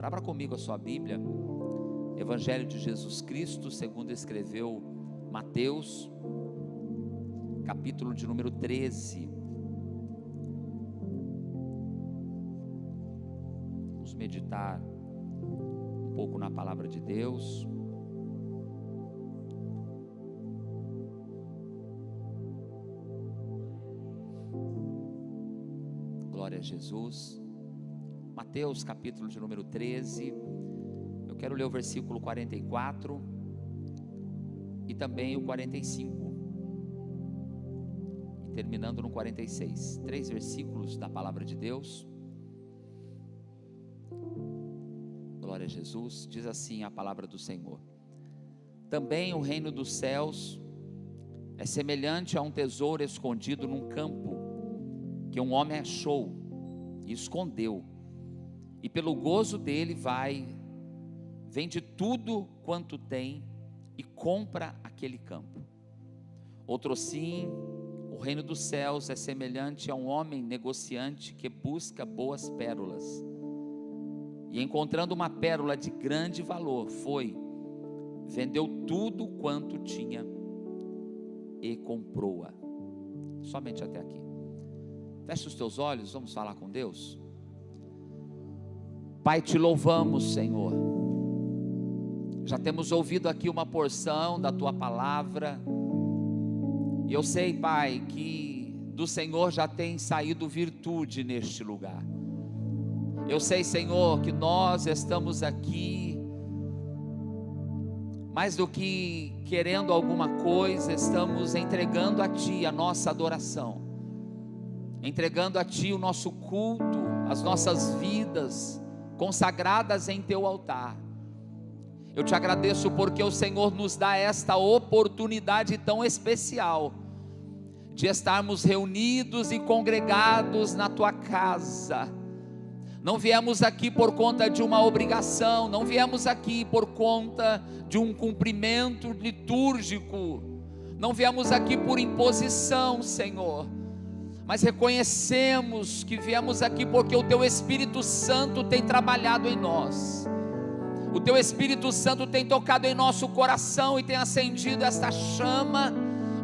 Abra comigo a sua Bíblia, Evangelho de Jesus Cristo, segundo escreveu Mateus, capítulo de número 13. Vamos meditar um pouco na palavra de Deus. Glória a Jesus. Mateus capítulo de número 13, eu quero ler o versículo 44 e também o 45 e terminando no 46, 3 versículos da palavra de Deus. Glória a Jesus. Diz assim a palavra do Senhor: também o reino dos céus é semelhante a um tesouro escondido num campo, que um homem achou e escondeu. E pelo gozo dele vende tudo quanto tem e compra aquele campo. Outro sim, o reino dos céus é semelhante a um homem negociante que busca boas pérolas. E encontrando uma pérola de grande valor, vendeu tudo quanto tinha e comprou-a. Somente até aqui. Feche os teus olhos, vamos falar com Deus. Pai, te louvamos, Senhor. Já temos ouvido aqui uma porção da tua palavra, e eu sei, Pai, que do Senhor já tem saído virtude neste lugar. Eu sei, Senhor, que nós estamos aqui mais do que querendo alguma coisa, estamos entregando a Ti a nossa adoração, entregando a Ti o nosso culto, as nossas vidas consagradas em Teu altar. Eu te agradeço porque o Senhor nos dá esta oportunidade tão especial de estarmos reunidos e congregados na Tua casa. Não viemos aqui por conta de uma obrigação, não viemos aqui por conta de um cumprimento litúrgico, não viemos aqui por imposição, Senhor, mas reconhecemos que viemos aqui porque o Teu Espírito Santo tem trabalhado em nós. O Teu Espírito Santo tem tocado em nosso coração e tem acendido esta chama,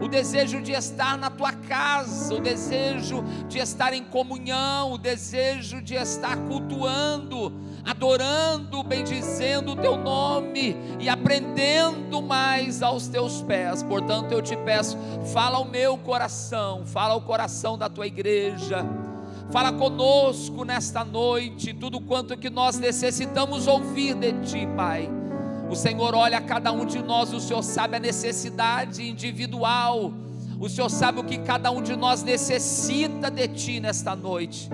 o desejo de estar na Tua casa, o desejo de estar em comunhão, o desejo de estar cultuando, adorando, bendizendo o Teu nome e aprendendo mais aos Teus pés. Portanto, eu te peço, fala ao meu coração, fala ao coração da Tua igreja, fala conosco nesta noite, tudo quanto que nós necessitamos ouvir de Ti, Pai. O Senhor olha a cada um de nós, o Senhor sabe a necessidade individual, o Senhor sabe o que cada um de nós necessita de Ti nesta noite.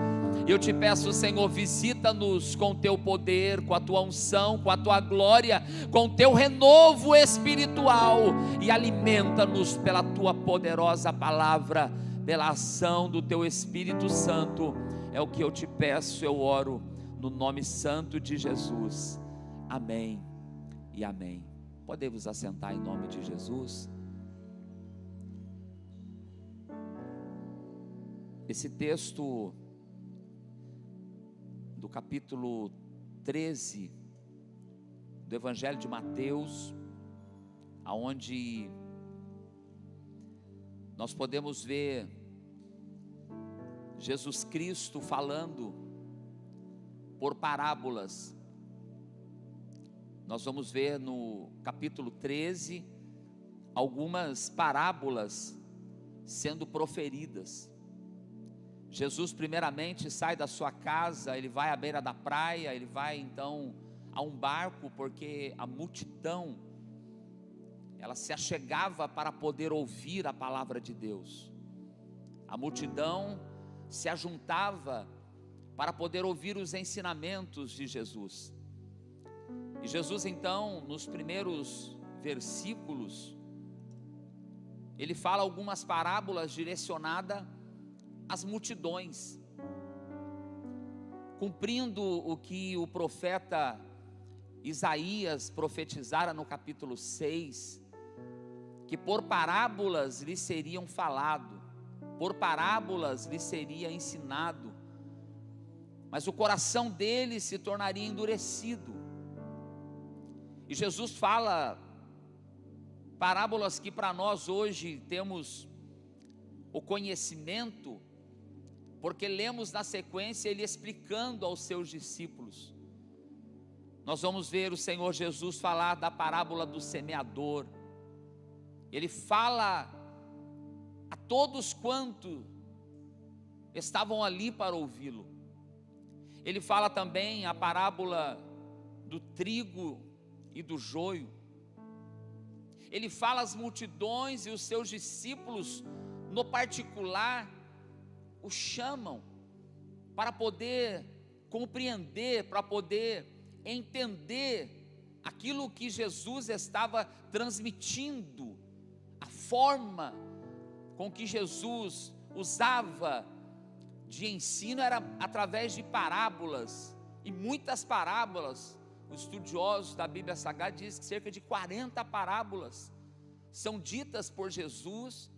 Eu te peço, Senhor, visita-nos com Teu poder, com a Tua unção, com a Tua glória, com o Teu renovo espiritual, e alimenta-nos pela Tua poderosa palavra, pela ação do Teu Espírito Santo. É o que eu te peço, eu oro no nome santo de Jesus. Amém e amém. Podemos assentar em nome de Jesus. Esse texto do capítulo 13 do Evangelho de Mateus, aonde nós podemos ver Jesus Cristo falando por parábolas. Nós vamos ver no capítulo 13 algumas parábolas sendo proferidas. Jesus primeiramente sai da sua casa, ele vai à beira da praia, ele vai então a um barco, porque a multidão, ela se achegava para poder ouvir a palavra de Deus. A multidão se ajuntava para poder ouvir os ensinamentos de Jesus. E Jesus então, nos primeiros versículos, ele fala algumas parábolas direcionadas às multidões, cumprindo o que o profeta Isaías profetizara no capítulo 6, que por parábolas lhe seriam falado, por parábolas lhe seria ensinado. mas o coração deles se tornaria endurecido. E Jesus fala parábolas que para nós hoje temos o conhecimento, porque lemos na sequência ele explicando aos seus discípulos. Nós vamos ver o Senhor Jesus falar da parábola do semeador. Ele fala a todos quanto estavam ali para ouvi-lo. Ele fala também a parábola do trigo e do joio. Ele fala às multidões e os seus discípulos, no particular, o chamam para poder compreender, para poder entender aquilo que Jesus estava transmitindo, a forma com que Jesus usava de ensino era através de parábolas, e muitas parábolas. Os estudiosos da Bíblia Sagrada dizem que cerca de 40 parábolas são ditas por Jesus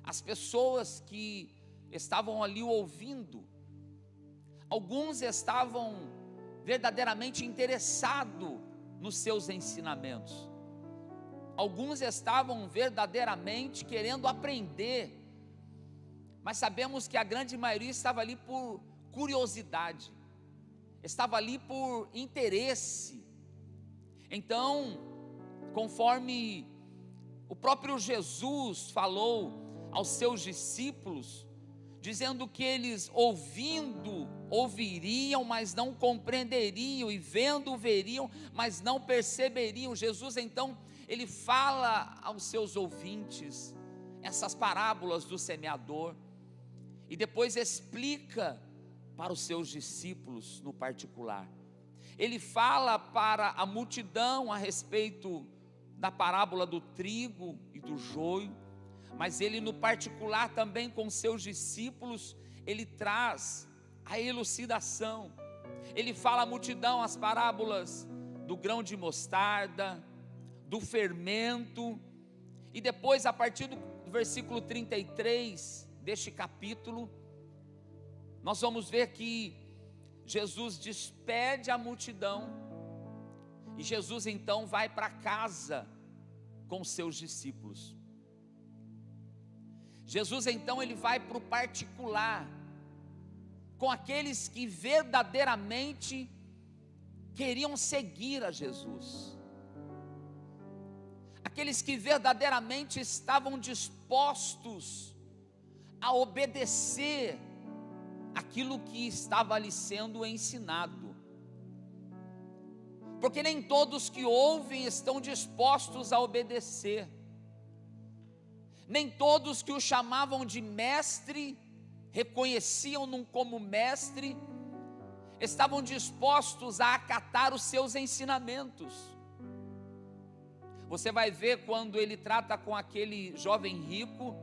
às pessoas que estavam ali ouvindo. Alguns estavam verdadeiramente interessados nos seus ensinamentos. Alguns estavam verdadeiramente querendo aprender, mas sabemos que a grande maioria estava ali por curiosidade, estava ali por interesse. Então, conforme o próprio Jesus falou aos seus discípulos, dizendo que eles ouvindo, ouviriam, mas não compreenderiam, e vendo, veriam, mas não perceberiam. Jesus então, ele fala aos seus ouvintes essas parábolas do semeador, e depois explica para os seus discípulos no particular. Ele fala para a multidão a respeito da parábola do trigo e do joio, mas ele no particular também com seus discípulos, ele traz a elucidação. Ele fala à multidão as parábolas do grão de mostarda, do fermento, e depois a partir do versículo 33 deste capítulo, nós vamos ver que Jesus despede a multidão, e Jesus então vai para casa com os seus discípulos. Jesus então ele vai para o particular, com aqueles que verdadeiramente queriam seguir a Jesus, aqueles que verdadeiramente estavam dispostos a obedecer aquilo que estava ali sendo ensinado, porque nem todos que ouvem estão dispostos a obedecer, nem todos que o chamavam de mestre, reconheciam-no como mestre, estavam dispostos a acatar os seus ensinamentos. Você vai ver quando ele trata com aquele jovem rico,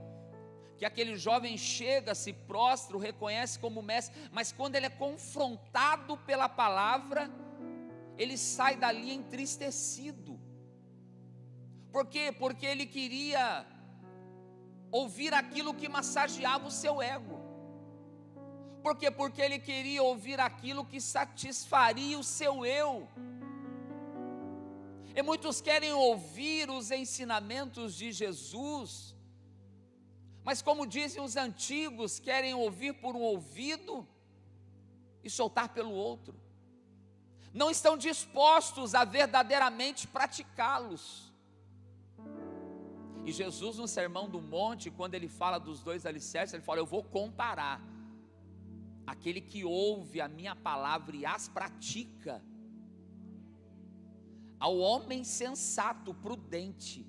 que aquele jovem chega, se prostra, o reconhece como mestre, mas quando ele é confrontado pela palavra, ele sai dali entristecido. Por quê? Porque ele queria ouvir aquilo que massageava o seu ego. Por quê? Porque ele queria ouvir aquilo que satisfaria o seu eu. E muitos querem ouvir os ensinamentos de Jesus, mas como dizem os antigos, querem ouvir por um ouvido e soltar pelo outro. Não estão dispostos a verdadeiramente praticá-los. E Jesus no Sermão do Monte, quando ele fala dos dois alicerces, ele fala: eu vou comparar aquele que ouve a minha palavra e as pratica, ao homem sensato, prudente,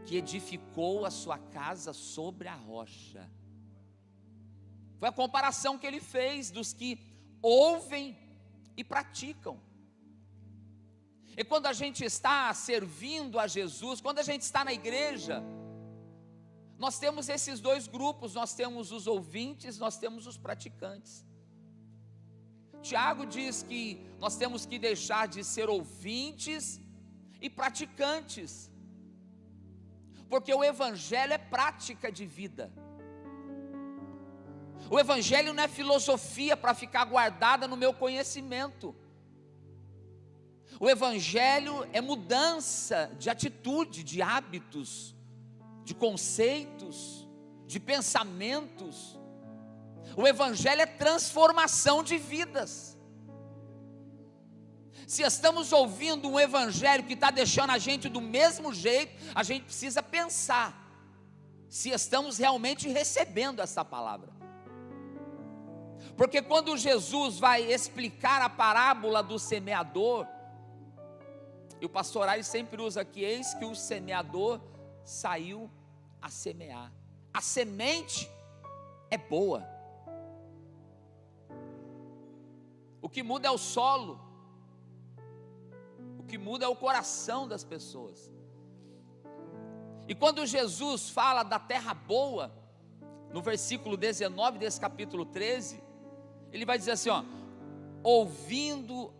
que edificou a sua casa sobre a rocha. Foi a comparação que ele fez dos que ouvem e praticam. E quando a gente está servindo a Jesus, quando a gente está na igreja, nós temos esses dois grupos, nós temos os ouvintes, nós temos os praticantes. Tiago diz que nós temos que deixar de ser ouvintes e praticantes, porque o evangelho é prática de vida. O Evangelho não é filosofia para ficar guardada no meu conhecimento. O Evangelho é mudança de atitude, de hábitos, de conceitos, de pensamentos. O Evangelho é transformação de vidas. Se estamos ouvindo um Evangelho que está deixando a gente do mesmo jeito, a gente precisa pensar se estamos realmente recebendo essa palavra. Porque quando Jesus vai explicar a parábola do semeador, e o pastor Ari sempre usa aqui, eis que o semeador saiu a semear. A semente é boa. O que muda é o solo. O que muda é o coração das pessoas. E quando Jesus fala da terra boa, no versículo 19 desse capítulo 13, ele vai dizer assim, ó: ouvindo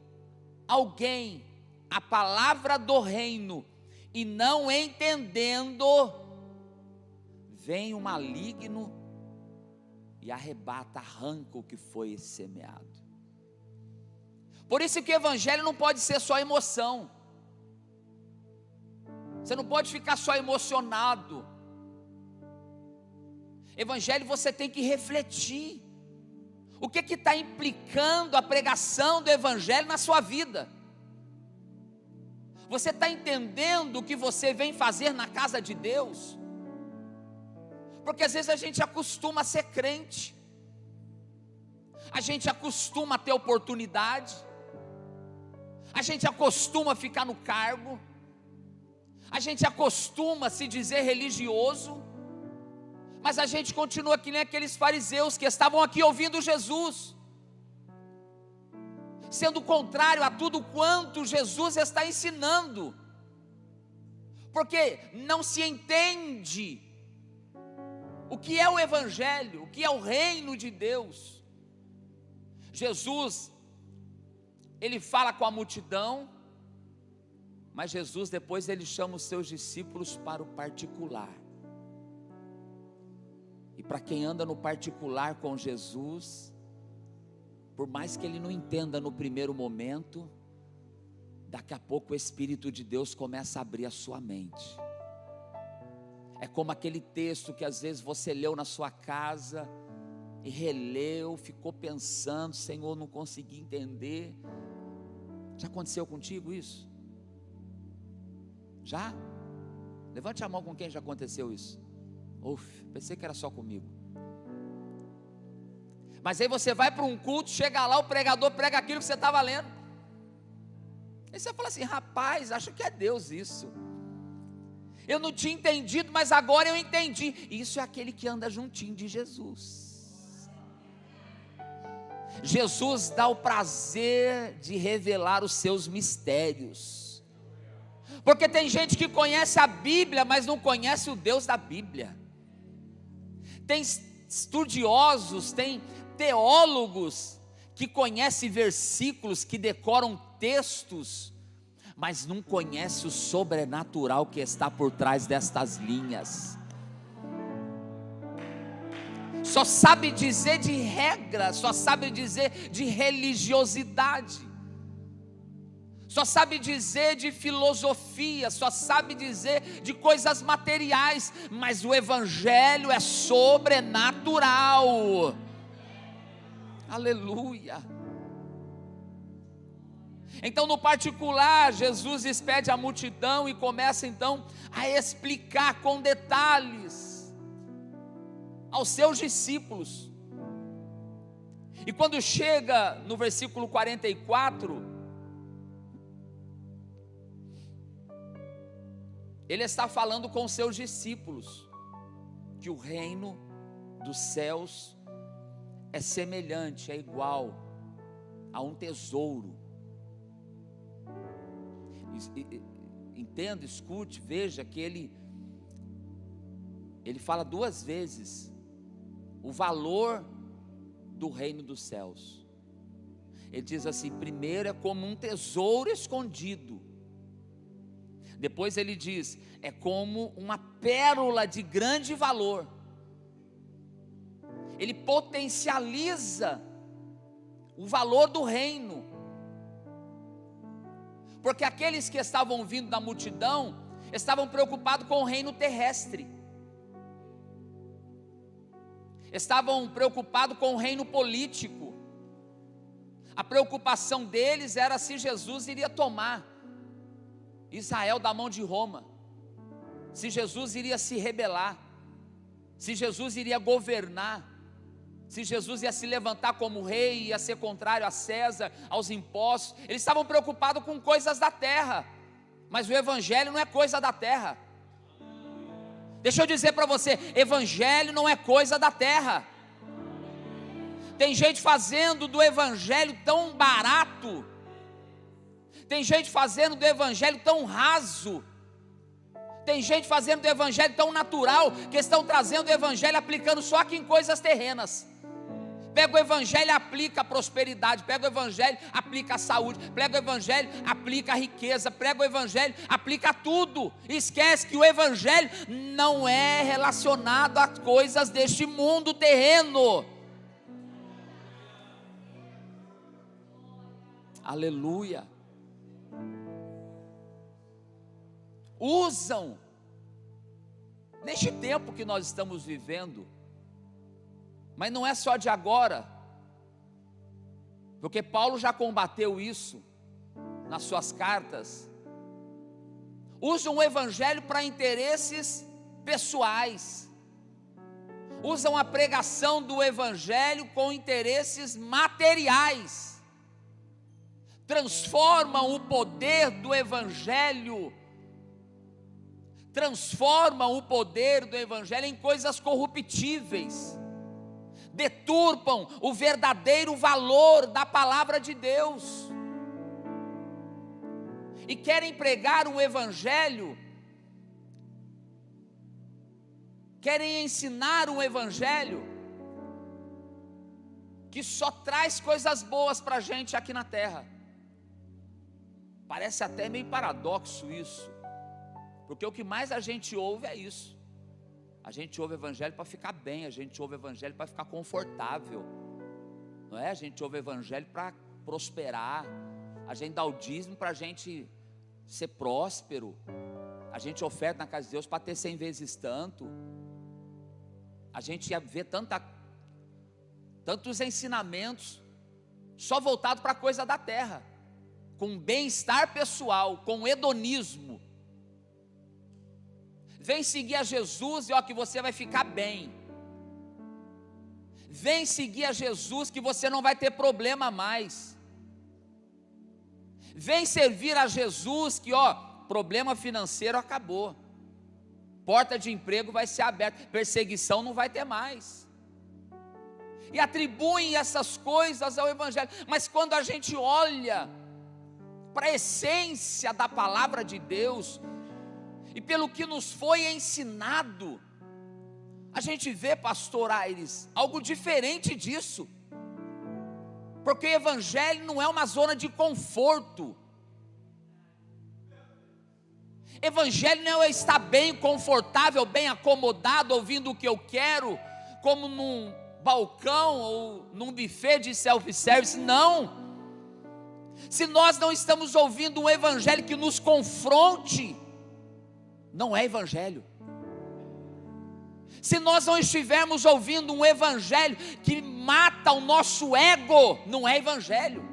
alguém a palavra do reino e não entendendo, vem o maligno e arrebata, arranca o que foi semeado. Por isso que o evangelho não pode ser só emoção. Você não pode ficar só emocionado. Evangelho você tem que refletir. O que está implicando a pregação do evangelho na sua vida? Você está entendendo o que você vem fazer na casa de Deus? Porque às vezes a gente acostuma a ser crente, a gente acostuma a ter oportunidade, a gente acostuma a ficar no cargo, a gente acostuma a se dizer religioso, mas a gente continua que nem aqueles fariseus que estavam aqui ouvindo Jesus, sendo contrário a tudo quanto Jesus está ensinando, porque não se entende o que é o evangelho, o que é o reino de Deus. Jesus, ele fala com a multidão, mas Jesus depois ele chama os seus discípulos para o particular. E para quem anda no particular com Jesus, por mais que ele não entenda no primeiro momento, daqui a pouco o Espírito de Deus começa a abrir a sua mente. É como aquele texto que às vezes você leu na sua casa e releu, ficou pensando, Senhor, não consegui entender. Já aconteceu contigo isso? Já? Levante a mão com quem já aconteceu isso. Pensei que era só comigo. Mas aí você vai para um culto, chega lá, o pregador prega aquilo que você estava lendo. Aí você fala assim, rapaz, acho que é Deus isso. Eu não tinha entendido, mas agora eu entendi. Isso é aquele que anda juntinho de Jesus. Jesus dá o prazer de revelar os seus mistérios. Porque tem gente que conhece a Bíblia, mas não conhece o Deus da Bíblia. Tem estudiosos, tem teólogos que conhecem versículos, que decoram textos, mas não conhece o sobrenatural que está por trás destas linhas. Só sabe dizer de regra, só sabe dizer de religiosidade, só sabe dizer de filosofia, só sabe dizer de coisas materiais, mas o evangelho é sobrenatural. Aleluia. Então no particular, Jesus despede a multidão e começa então a explicar com detalhes aos seus discípulos. E quando chega no versículo 44, ele está falando com os seus discípulos, que o reino dos céus é semelhante, é igual a um tesouro. Entenda, escute, veja que ele fala duas vezes o valor do reino dos céus. Ele diz assim, primeiro é como um tesouro escondido. Depois ele diz, é como uma pérola de grande valor. ele potencializa o valor do reino. Porque aqueles que estavam vindo da multidão estavam preocupados com o reino terrestre, estavam preocupados com o reino político. A preocupação deles era se Jesus iria tomar Israel da mão de Roma, se Jesus iria se rebelar, se Jesus iria governar, se Jesus ia se levantar como rei, ia ser contrário a César, aos impostos. Eles estavam preocupados com coisas da terra, mas o evangelho não é coisa da terra. Deixa eu dizer para você, evangelho não é coisa da terra. Tem gente fazendo do evangelho tão barato, tem gente fazendo do evangelho tão raso, tem gente fazendo do evangelho tão natural, que estão trazendo o evangelho aplicando só aqui em coisas terrenas. Pega o evangelho e aplica a prosperidade, pega o evangelho, aplica a saúde, pega o evangelho, aplica a riqueza, pega o evangelho, aplica tudo. Esquece que o evangelho não é relacionado a coisas deste mundo terreno. Aleluia. Usam, neste tempo que nós estamos vivendo, mas não é só de agora, porque Paulo já combateu isso nas suas cartas. Usam o evangelho para interesses pessoais, usam a pregação do evangelho com interesses materiais, transformam o poder do evangelho, transformam o poder do evangelho em coisas corruptíveis, deturpam o verdadeiro valor da palavra de Deus, e querem pregar o evangelho, querem ensinar um evangelho que só traz coisas boas para a gente aqui na terra. Parece até meio paradoxo isso, porque o que mais a gente ouve é isso. A gente ouve o evangelho para ficar bem, a gente ouve o evangelho para ficar confortável, não é? A gente ouve o evangelho para prosperar, a gente dá o dízimo para a gente ser próspero, a gente oferta na casa de Deus para ter 100 vezes tanto. A gente vê tantos ensinamentos só voltado para a coisa da terra, com bem-estar pessoal, com hedonismo. Vem seguir a Jesus e ó, que você vai ficar bem. Vem seguir a Jesus que você não vai ter problema mais. Vem servir a Jesus que ó, problema financeiro acabou. Porta de emprego vai ser aberta, perseguição não vai ter mais. E atribuem essas coisas ao evangelho. Mas quando a gente olha para a essência da palavra de Deus, e pelo que nos foi ensinado, a gente vê, pastor Aires, algo diferente disso. Porque o evangelho não é uma zona de conforto. Evangelho não é estar bem, confortável, bem acomodado, ouvindo o que eu quero, como num balcão ou num buffet de self-service. Não. Se nós não estamos ouvindo um evangelho que nos confronte, não é evangelho. Se nós não estivermos ouvindo um evangelho que mata o nosso ego, não é evangelho.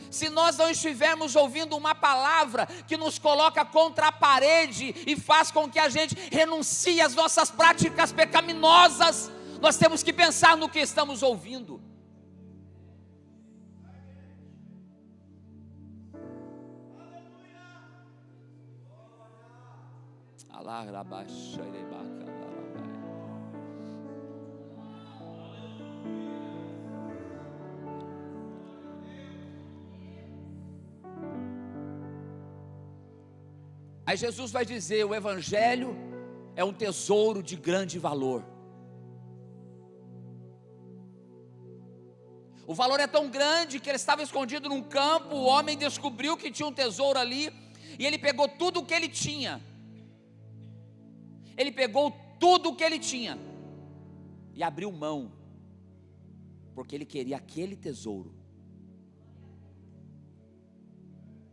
Se nós não estivermos ouvindo uma palavra que nos coloca contra a parede e faz com que a gente renuncie às nossas práticas pecaminosas, nós temos que pensar no que estamos ouvindo. Aí Jesus vai dizer: o evangelho é um tesouro de grande valor. O valor é tão grande que ele estava escondido num campo. O homem descobriu que tinha um tesouro ali, e ele pegou tudo o que ele tinha. Ele pegou tudo o que ele tinha e abriu mão, porque ele queria aquele tesouro.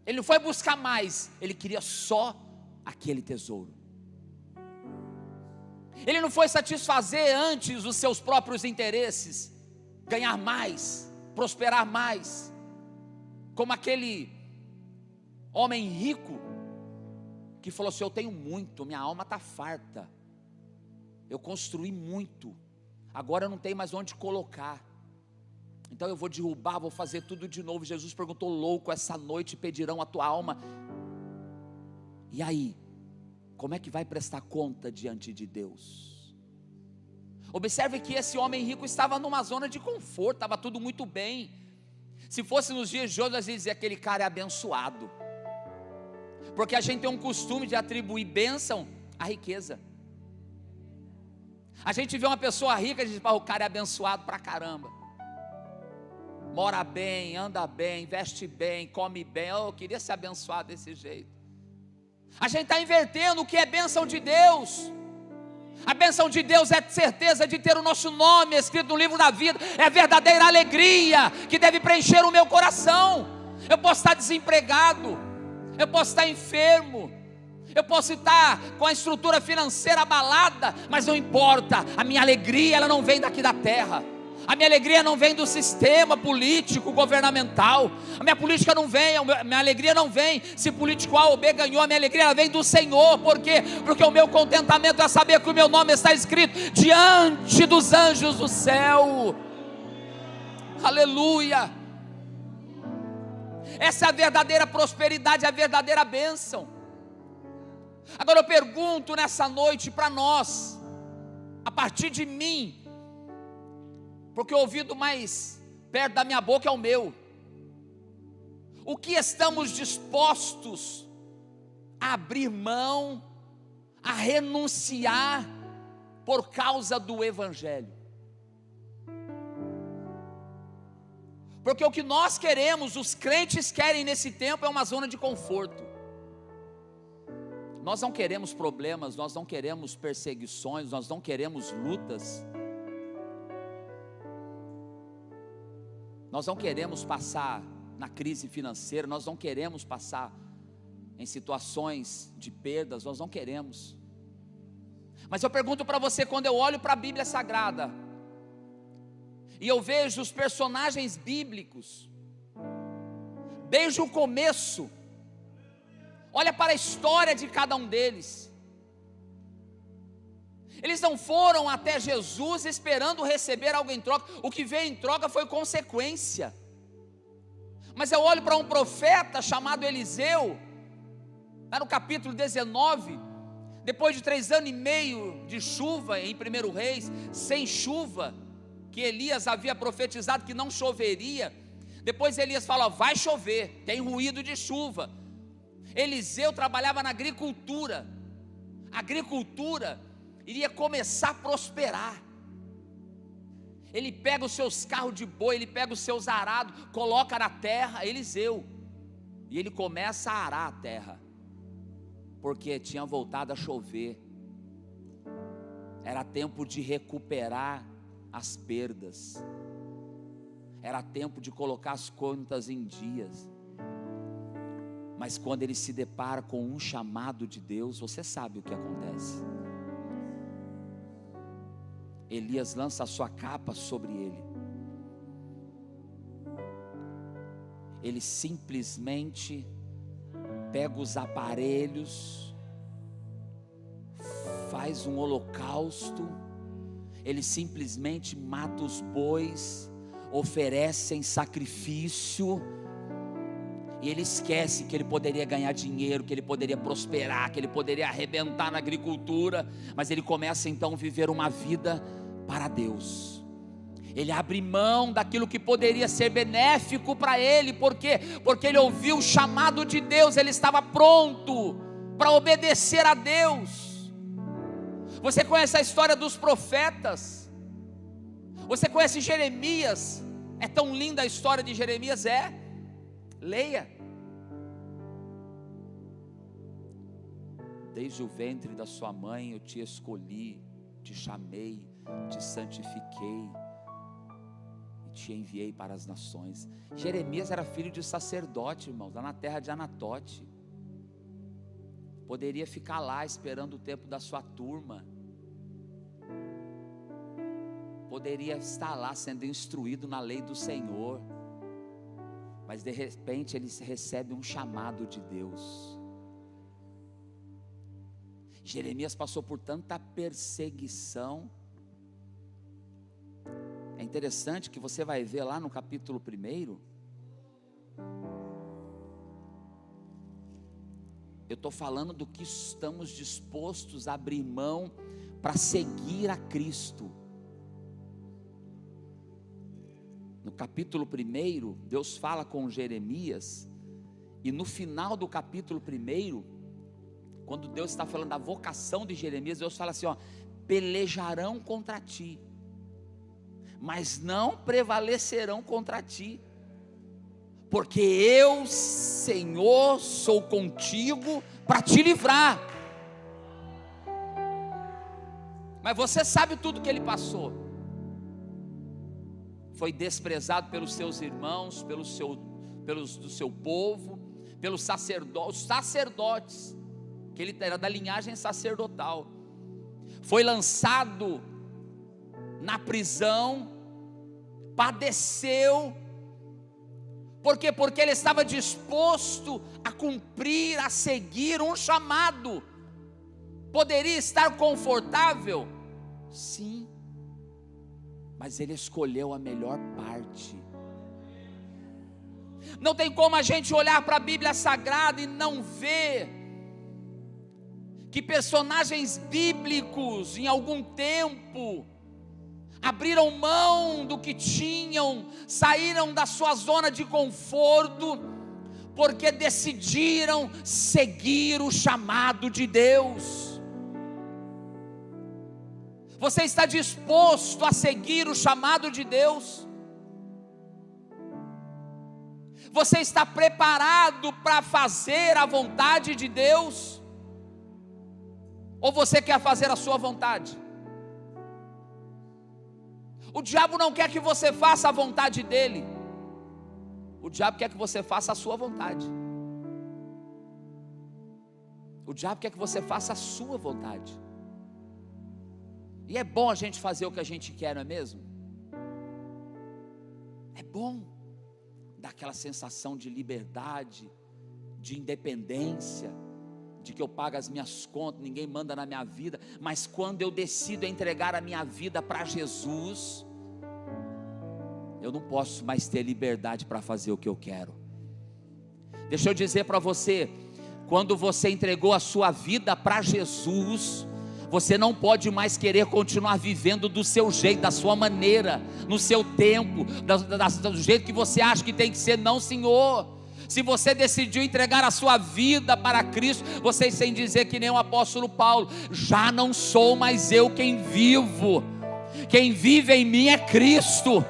Ele não foi buscar mais, ele queria só aquele tesouro. Ele não foi satisfazer antes os seus próprios interesses, ganhar mais, prosperar mais, como aquele homem rico, que falou assim: eu tenho muito, minha alma está farta, eu construí muito, agora eu não tenho mais onde colocar, então eu vou derrubar, vou fazer tudo de novo. Jesus perguntou: louco, essa noite pedirão a tua alma, e aí, como é que vai prestar conta diante de Deus? Observe que esse homem rico estava numa zona de conforto, estava tudo muito bem. Se fosse nos dias de hoje, a gente dizia: aquele cara é abençoado, porque a gente tem um costume de atribuir bênção à riqueza. A gente vê uma pessoa rica e diz: o cara é abençoado pra caramba, mora bem, anda bem, veste bem, come bem. Eu queria ser abençoado desse jeito. A gente está invertendo o que é bênção de Deus. A bênção de Deus é a certeza de ter o nosso nome escrito no livro da vida, é a verdadeira alegria que deve preencher o meu coração. Eu posso estar desempregado, eu posso estar enfermo, eu posso estar com a estrutura financeira abalada, mas não importa, a minha alegria ela não vem daqui da terra. A minha alegria não vem do sistema político, governamental. A minha política não vem, a minha alegria não vem se político A ou B ganhou. A minha alegria ela vem do Senhor. Por quê? Porque o meu contentamento é saber que o meu nome está escrito diante dos anjos do céu. Aleluia. Essa é a verdadeira prosperidade, a verdadeira bênção. Agora eu pergunto nessa noite para nós, a partir de mim, porque o ouvido mais perto da minha boca é o meu: o que estamos dispostos a abrir mão, a renunciar por causa do Evangelho? Porque o que nós queremos, os crentes querem nesse tempo, é uma zona de conforto. Nós não queremos problemas, nós não queremos perseguições, nós não queremos lutas. Nós não queremos passar na crise financeira, nós não queremos passar em situações de perdas, nós não queremos. Mas eu pergunto para você, quando eu olho para a Bíblia Sagrada, e eu vejo os personagens bíblicos, desde o começo, olha para a história de cada um deles. Eles não foram até Jesus esperando receber algo em troca. O que veio em troca foi consequência. Mas eu olho para um profeta chamado Eliseu, lá no capítulo 19, depois de 3 anos e meio de chuva em 1 Reis, sem chuva, que Elias havia profetizado que não choveria. Depois Elias fala: vai chover, tem ruído de chuva. Eliseu trabalhava na agricultura. A agricultura iria começar a prosperar. Ele pega os seus carros de boi, ele pega os seus arados, coloca na terra, Eliseu, e ele começa a arar a terra, porque tinha voltado a chover. Era tempo de recuperar as perdas, era tempo de colocar as contas em dias. Mas quando ele se depara com um chamado de Deus, você sabe o que acontece. Elias lança a sua capa sobre ele. Ele simplesmente pega os aparelhos, faz um holocausto. Ele simplesmente mata os bois, oferece em sacrifício. E ele esquece que ele poderia ganhar dinheiro, que ele poderia prosperar, que ele poderia arrebentar na agricultura. Mas ele começa então a viver uma vida para Deus. Ele abre mão daquilo que poderia ser benéfico para ele. Por quê? Porque ele ouviu o chamado de Deus. Ele estava pronto para obedecer a Deus. Você conhece a história dos profetas? Você conhece Jeremias? É tão linda a história de Jeremias, leia. Desde o ventre da sua mãe eu te escolhi, te chamei, te santifiquei e te enviei para as nações. Jeremias era filho de sacerdote, irmãos, lá na terra de Anatote. Poderia ficar lá esperando o tempo da sua turma. Poderia estar lá sendo instruído na lei do Senhor. Mas de repente ele recebe um chamado de Deus. Jeremias passou por tanta perseguição. É interessante que você vai ver lá no capítulo 1. Eu estou falando do que estamos dispostos a abrir mão para seguir a Cristo. No capítulo 1, Deus fala com Jeremias, e no final do capítulo 1, quando Deus está falando da vocação de Jeremias, Deus fala assim, ó: pelejarão contra ti, mas não prevalecerão contra ti, porque eu, Senhor, sou contigo para te livrar. Mas você sabe tudo que ele passou. Foi desprezado pelos seus irmãos, do seu povo, pelos sacerdotes, que ele era da linhagem sacerdotal. Foi lançado na prisão, padeceu. Por quê? Porque ele estava disposto a cumprir, a seguir um chamado. Poderia estar confortável? Sim, mas ele escolheu a melhor parte. Não tem como a gente olhar para a Bíblia Sagrada e não ver que personagens bíblicos em algum tempo abriram mão do que tinham, saíram da sua zona de conforto, porque decidiram seguir o chamado de Deus. Você está disposto a seguir o chamado de Deus? Você está preparado para fazer a vontade de Deus? Ou você quer fazer a sua vontade? O diabo não quer que você faça a vontade dele. O diabo quer que você faça a sua vontade. O diabo quer que você faça a sua vontade. E é bom a gente fazer o que a gente quer, não é mesmo? É bom. Dá aquela sensação de liberdade, de independência, de que eu pago as minhas contas, ninguém manda na minha vida. Mas quando eu decido entregar a minha vida para Jesus, eu não posso mais ter liberdade para fazer o que eu quero. Deixa eu dizer para você, quando você entregou a sua vida para Jesus, você não pode mais querer continuar vivendo do seu jeito, da sua maneira, no seu tempo, do jeito que você acha que tem que ser. Não, Senhor. Se você decidiu entregar a sua vida para Cristo, você tem que dizer que nem o apóstolo Paulo: já não sou mais eu quem vivo, quem vive em mim é Cristo.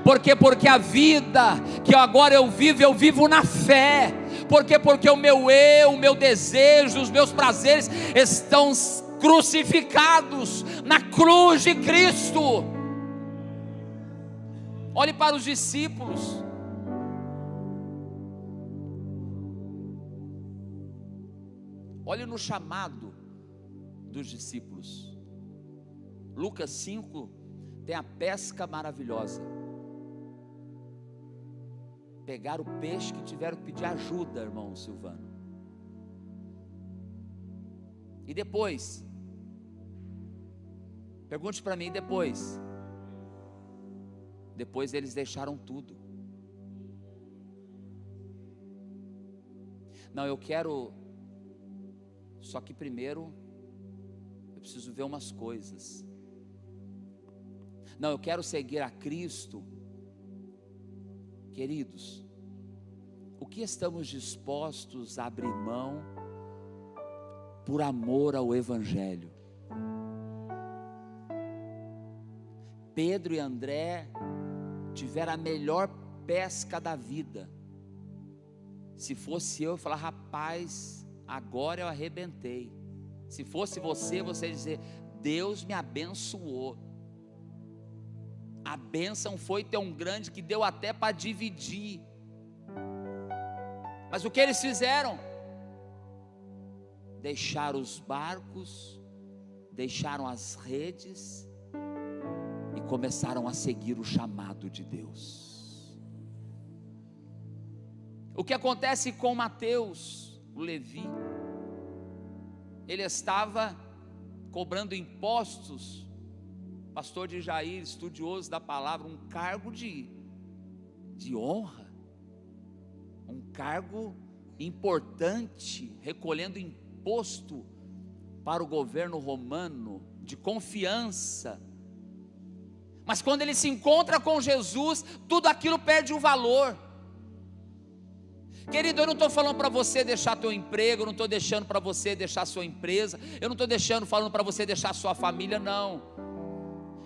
Porque a vida que agora eu vivo na fé. Porque o meu eu, o meu desejo, os meus prazeres estão crucificados na cruz de Cristo. Olhe para os discípulos. Olhe no chamado dos discípulos. Lucas 5 tem a pesca maravilhosa. Pegaram o peixe que tiveram que pedir ajuda, irmão Silvano. E depois? Pergunte para mim depois. Depois eles deixaram tudo. Não, eu quero. Só que primeiro eu preciso ver umas coisas. Não, eu quero seguir a Cristo. Queridos, o que estamos dispostos a abrir mão por amor ao Evangelho? Pedro e André tiveram a melhor pesca da vida. Se fosse eu falar: rapaz, agora eu arrebentei. Se fosse você, você ia dizer: Deus me abençoou. A bênção foi tão grande que deu até para dividir. Mas o que eles fizeram? Deixaram os barcos, deixaram as redes e começaram a seguir o chamado de Deus. O que acontece com Mateus, o Levi? Ele estava cobrando impostos, pastor de Jair, estudioso da palavra, um cargo de honra, um cargo importante, recolhendo imposto para o governo romano, de confiança. Mas quando ele se encontra com Jesus, tudo aquilo perde o valor. Querido, eu não estou falando para você deixar teu emprego, eu não estou deixando para você deixar sua empresa, eu não estou falando para você deixar sua família, não.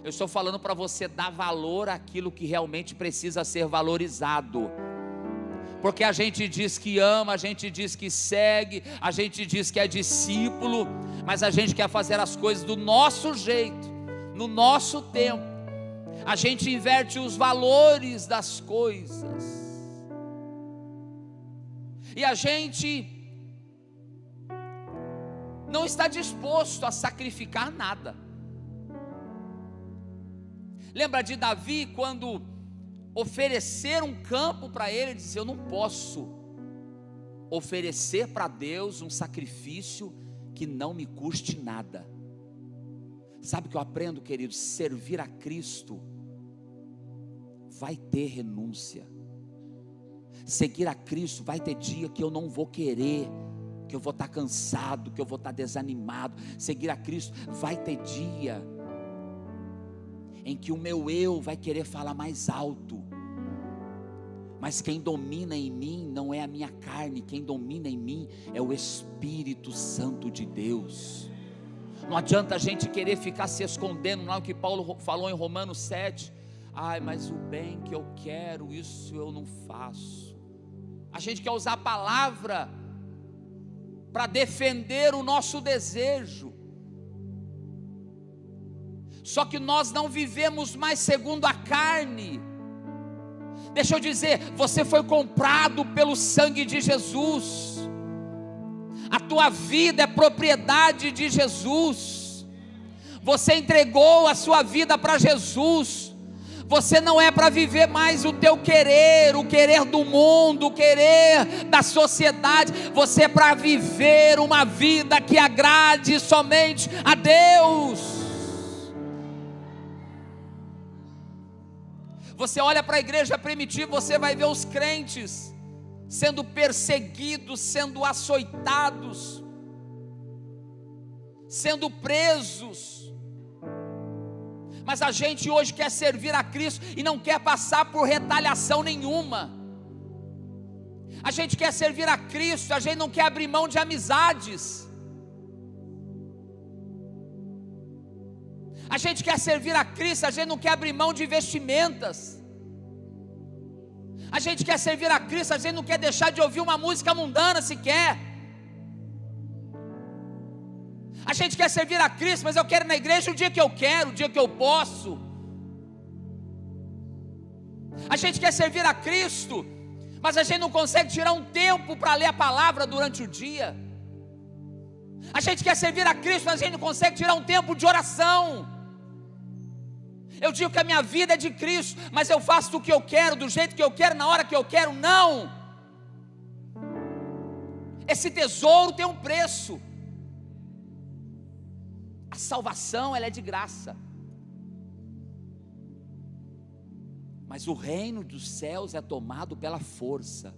Eu estou falando para você dar valor àquilo que realmente precisa ser valorizado. Porque a gente diz que ama, a gente diz que segue, a gente diz que é discípulo, mas a gente quer fazer as coisas do nosso jeito, no nosso tempo. A gente inverte os valores das coisas. E a gente não está disposto a sacrificar nada. Lembra de Davi, quando ofereceram um campo para ele, ele disse: eu não posso oferecer para Deus um sacrifício que não me custe nada. Sabe o que eu aprendo, querido? Servir a Cristo vai ter renúncia. Seguir a Cristo vai ter dia que eu não vou querer, que eu vou estar cansado, que eu vou estar desanimado. Seguir a Cristo vai ter dia em que o meu eu vai querer falar mais alto. Mas quem domina em mim não é a minha carne, quem domina em mim é o Espírito Santo de Deus. Não adianta a gente querer ficar se escondendo, não é o que Paulo falou em Romanos 7. Ai, mas o bem que eu quero, isso eu não faço. A gente quer usar a palavra para defender o nosso desejo. Só que nós não vivemos mais segundo a carne. Deixa eu dizer, você foi comprado pelo sangue de Jesus. A tua vida é propriedade de Jesus. Você entregou a sua vida para Jesus. Você não é para viver mais o teu querer, o querer do mundo, o querer da sociedade. Você é para viver uma vida que agrade somente a Deus. Você olha para a igreja primitiva, você vai ver os crentes sendo perseguidos, sendo açoitados, sendo presos. Mas a gente hoje quer servir a Cristo e não quer passar por retaliação nenhuma. A gente quer servir a Cristo, a gente não quer abrir mão de amizades. A gente quer servir a Cristo, a gente não quer abrir mão de vestimentas. A gente quer servir a Cristo, a gente não quer deixar de ouvir uma música mundana sequer. A gente quer servir a Cristo, mas eu quero ir na igreja o dia que eu quero, o dia que eu posso. A gente quer servir a Cristo, mas a gente não consegue tirar um tempo para ler a palavra durante o dia. A gente quer servir a Cristo, mas a gente não consegue tirar um tempo de oração. Eu digo que a minha vida é de Cristo, mas eu faço o que eu quero, do jeito que eu quero, na hora que eu quero. Não. Esse tesouro tem um preço. A salvação, ela é de graça. Mas o reino dos céus é tomado pela força.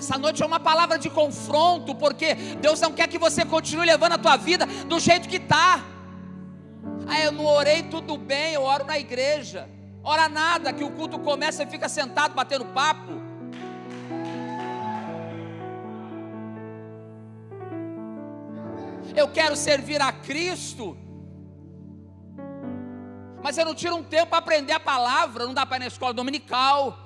Essa noite é uma palavra de confronto, porque Deus não quer que você continue levando a tua vida do jeito que está. Eu não orei, tudo bem, eu oro na igreja. Ora nada, que o culto começa e fica sentado batendo papo. Eu quero servir a Cristo, mas eu não tiro um tempo para aprender a palavra. Não dá para ir na escola dominical.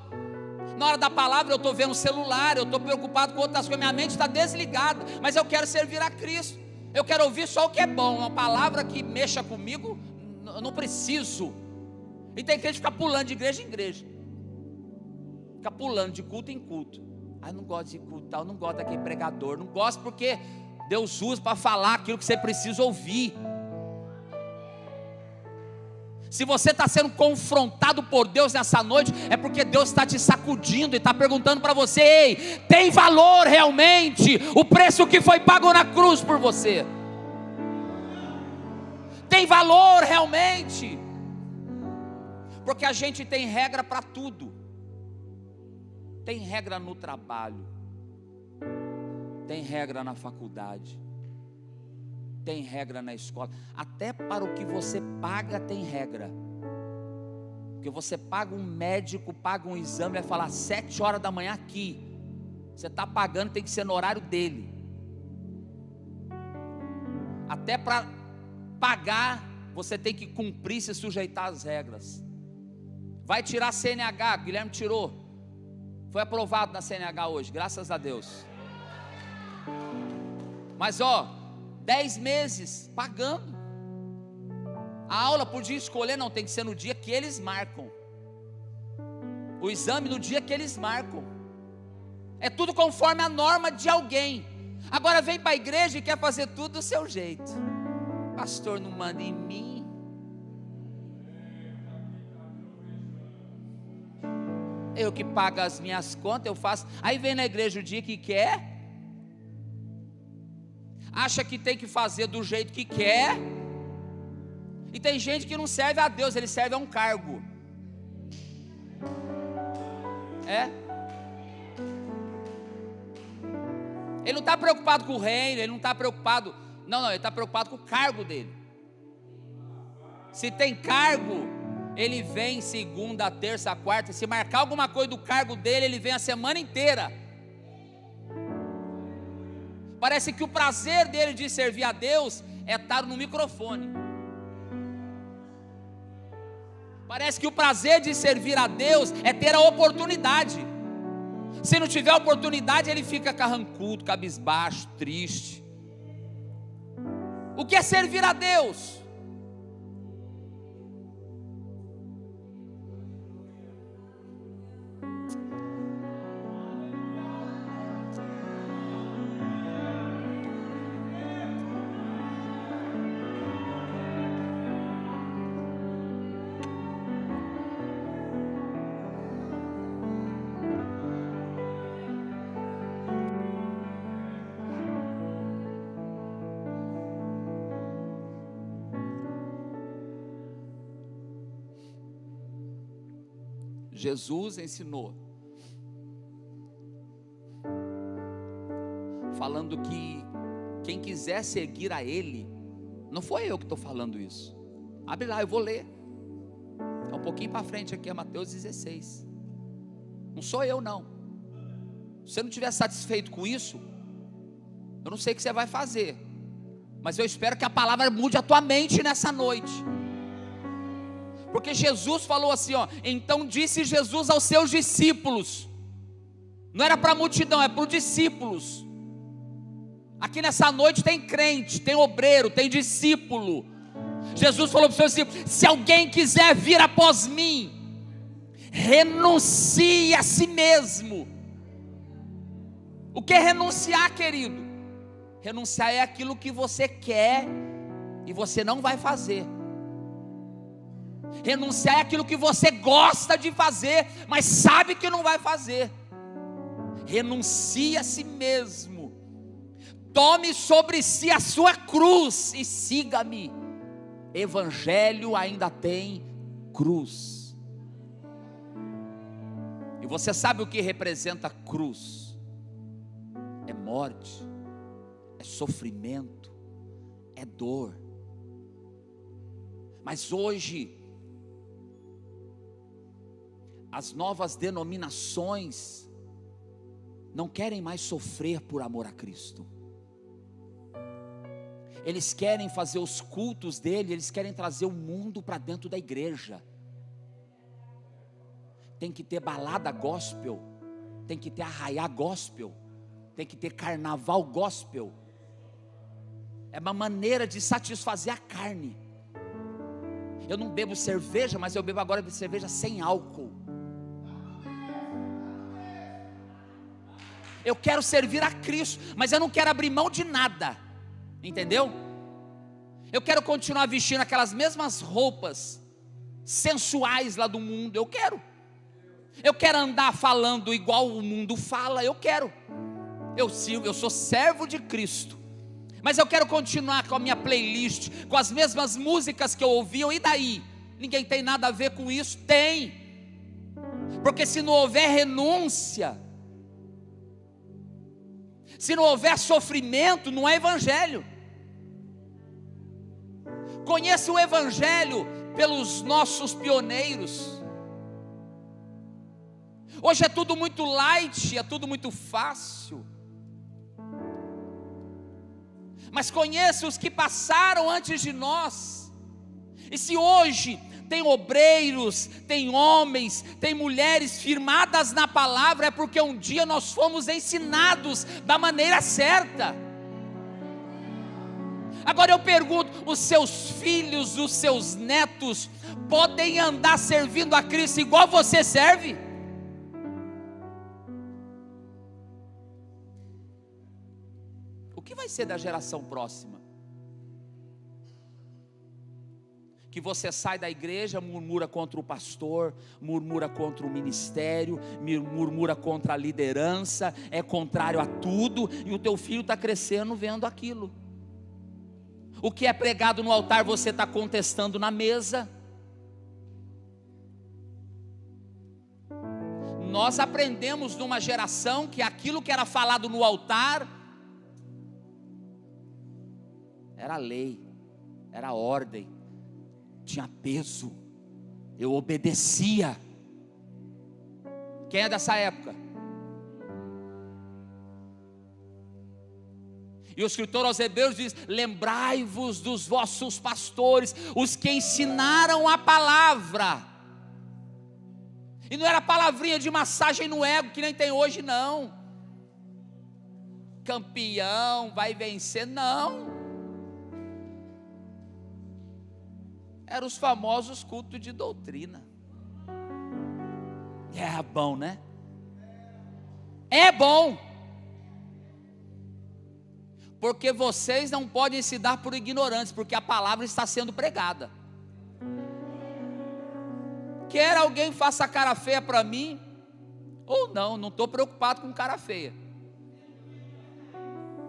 Na hora da palavra eu estou vendo o celular, eu estou preocupado com outras coisas, minha mente está desligada, mas eu quero servir a Cristo. Eu quero ouvir só o que é bom, uma palavra que mexa comigo, eu não preciso. E tem crente que fica pulando de igreja em igreja, fica pulando de culto em culto. Eu não gosto de culto, eu não gosto daquele pregador, não gosto porque Deus usa para falar aquilo que você precisa ouvir. Se você está sendo confrontado por Deus nessa noite, é porque Deus está te sacudindo e está perguntando para você: ei, tem valor realmente o preço que foi pago na cruz por você? Tem valor realmente? Porque a gente tem regra para tudo. Tem regra no trabalho, tem regra na faculdade, tem regra na escola, até para o que você paga tem regra. Porque você paga um médico, paga um exame, vai falar 7 horas da manhã aqui, você está pagando, tem que ser no horário dele. Até para pagar, você tem que cumprir, se sujeitar às regras. Vai tirar CNH, Guilherme tirou, foi aprovado na CNH hoje, graças a Deus. Mas 10 meses pagando. A aula podia escolher, não, tem que ser no dia que eles marcam. O exame no dia que eles marcam. É tudo conforme a norma de alguém. Agora vem para a igreja e quer fazer tudo do seu jeito. Pastor, não manda em mim. Eu que pago as minhas contas, eu faço. Aí vem na igreja o dia que quer, acha que tem que fazer do jeito que quer. E tem gente que não serve a Deus, ele serve a um cargo. Ele não está preocupado com o reino, ele não está preocupado. Não, ele está preocupado com o cargo dele. Se tem cargo, ele vem segunda, terça, quarta. Se marcar alguma coisa do cargo dele, ele vem a semana inteira. Parece que o prazer dele de servir a Deus é estar no microfone. Parece que o prazer de servir a Deus é ter a oportunidade. Se não tiver oportunidade, ele fica carrancudo, cabisbaixo, triste. O que é servir a Deus? Jesus ensinou, falando que quem quiser seguir a Ele, não foi eu que estou falando isso, abre lá, eu vou ler, é um pouquinho para frente aqui, é Mateus 16, não sou eu não. Se você não estiver satisfeito com isso, eu não sei o que você vai fazer, mas eu espero que a palavra mude a tua mente nessa noite. Porque Jesus falou assim, então disse Jesus aos seus discípulos, não era para a multidão, é para os discípulos. Aqui nessa noite tem crente, tem obreiro, tem discípulo. Jesus falou para os seus discípulos: se alguém quiser vir após mim, renuncie a si mesmo. O que é renunciar, querido? Renunciar é aquilo que você quer e você não vai fazer. Renunciar é aquilo que você gosta de fazer, mas sabe que não vai fazer. Renuncie a si mesmo. Tome sobre si a sua cruz e siga-me. Evangelho ainda tem cruz. E você sabe o que representa cruz? É morte, é sofrimento, é dor. Mas hoje as novas denominações não querem mais sofrer por amor a Cristo. Eles querem fazer os cultos dele, eles querem trazer o mundo para dentro da igreja. tem que ter balada gospel, tem que ter arraiá gospel, tem que ter carnaval gospel. É uma maneira de satisfazer a carne. Eu não bebo cerveja, mas eu bebo agora cerveja sem álcool. Eu quero servir a Cristo, mas eu não quero abrir mão de nada, entendeu? Eu quero continuar vestindo aquelas mesmas roupas sensuais lá do mundo, eu quero andar falando igual o mundo fala, eu sou servo de Cristo, mas eu quero continuar com a minha playlist, com as mesmas músicas que eu ouvia, e daí? Ninguém tem nada a ver com isso? Tem, porque se não houver renúncia, se não houver sofrimento, não é evangelho. Conheça o evangelho pelos nossos pioneiros. Hoje é tudo muito light, é tudo muito fácil. Mas conheça os que passaram antes de nós. E se hoje tem obreiros, tem homens, tem mulheres firmadas na palavra, é porque um dia nós fomos ensinados da maneira certa. Agora eu pergunto, os seus filhos, os seus netos, podem andar servindo a Cristo igual você serve? O que vai ser da geração próxima? Que você sai da igreja, murmura contra o pastor, murmura contra o ministério, murmura contra a liderança, é contrário a tudo, e o teu filho está crescendo vendo aquilo. O que é pregado no altar você está contestando na mesa. Nós aprendemos numa geração que aquilo que era falado no altar era lei, era ordem, tinha peso, eu obedecia. Quem é dessa época? E o escritor aos Hebreus diz: lembrai-vos dos vossos pastores, os que ensinaram a palavra. E não era palavrinha de massagem no ego, que nem tem hoje, não. Campeão, vai vencer, não. Eram os famosos cultos de doutrina. É bom, né? É bom. Porque vocês não podem se dar por ignorantes, porque a palavra está sendo pregada. Quer alguém faça cara feia para mim, ou não estou preocupado com cara feia.